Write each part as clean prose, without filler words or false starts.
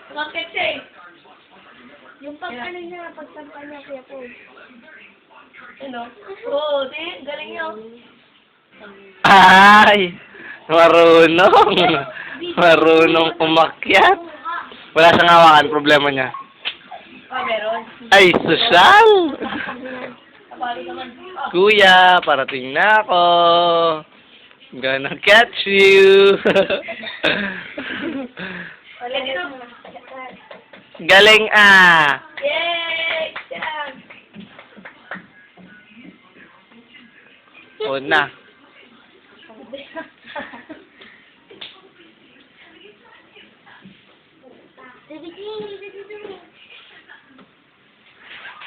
Bakit siya eh? Yung ano niya, pagsampa niya, Kuya Paul. Ano? Oo, di, galing niyo. Ay! Marunong! Marunong umakyat! Wala siyang hawakan, problema niya. Ah, meron. Ay, sosyal! Kapalo naman. Ah, Kuya, parating na ako! Gonna catch you! wala dito. Galing ah! Yay! Yan! O na.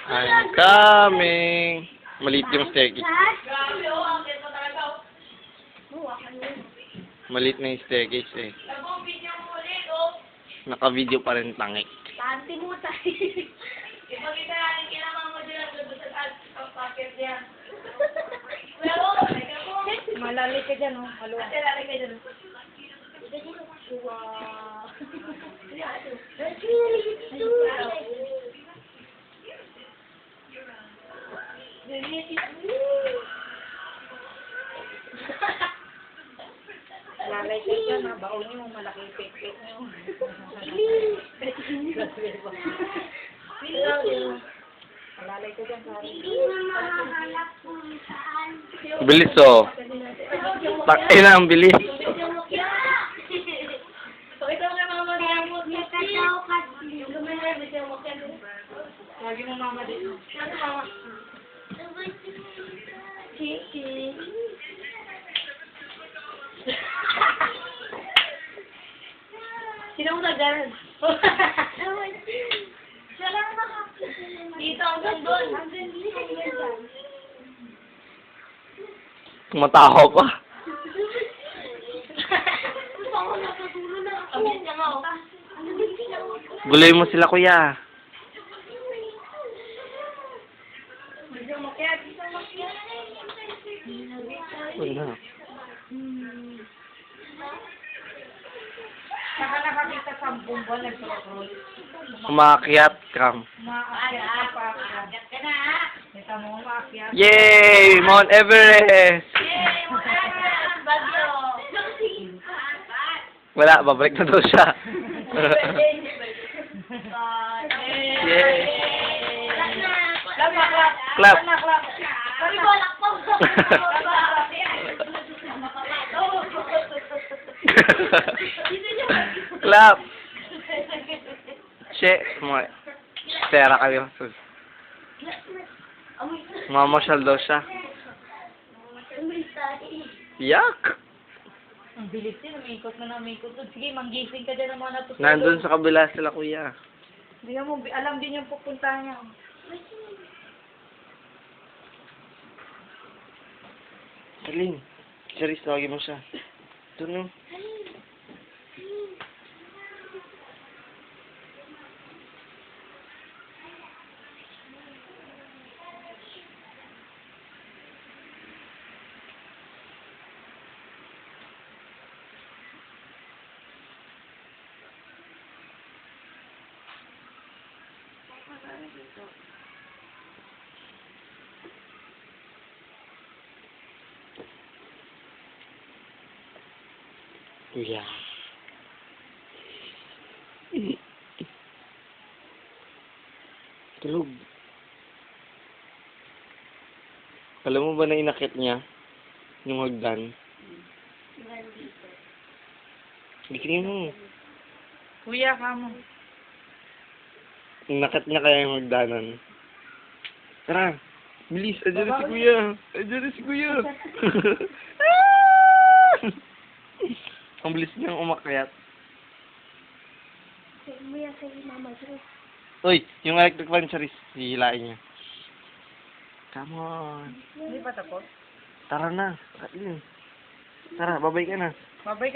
I'm coming! Maliit yung staircase. Grabe, oh, ang ganda talaga, oh. Maliit na yung staircase eh. Labong video mo ulit, oh. Naka-video pa rin tangik. Panty mo tayo. Ipagkita natin kailangan mo din ang labas at packet niya. Pero, teka po. Malalik ka dyan, oh. Maluwa. Ate, lalagay ka dyan. Wow. Lalay ka dyan, ha. Baon niyo, malaking pekpek niyo. Lalay ka dyan, sorry. Bilis oh. Takay na ang bilis. Pakita mo kay mama niya mo. Lumayan, video mo kaya. Lagi mo mama dito. Ano, mama? Kiki. Sino mo nagdaran? Siya lang nakakita. Dito hanggang doon. Tumataho pa. Ang bilis niya nga, oh. Buloy mo sila kuya. Video mo kaya. Wala. Saka nakakita sa bumbon, nagsurokrol. Umakyat kam. Maakyat pa. Maakyat ka na, ha? Kita mo, maakyat. Yay! Mount Everest! Yay! Mga bagyo! Wala, babalik na daw siya. Yay! Clap, clap. Clap. Clap. Sabi ko, lakpong. Clap! Che, mga pera kayo. Mamasyal daw siya. Yak! Ang bilis din, umikot na umikot. Sige, manggising ka dyan ng mga natutulog. Nandun sa kabila sila kuya. Hindi mo, alam din yung pupuntahan niya. Aling, Charis, tawagin mo siya. Ito no. Kuya. Tulog. Alam mo ba na inakit niya? Yung hagdan? Bikinin mo. Kuya, kamo. Inakit niya kaya yung hagdanan. Tara. Bilis. Andiyan na si kuya. Andiyan na si kuya. Ang bilis niyang umakyat. Kuya, sa'yo, mama, sa'yo. Uy, yung electric fan, Charis. Hihilain niya. Come on. Hindi pa tapos? Tara na. Katlin. Tara, babay ka na. Mabay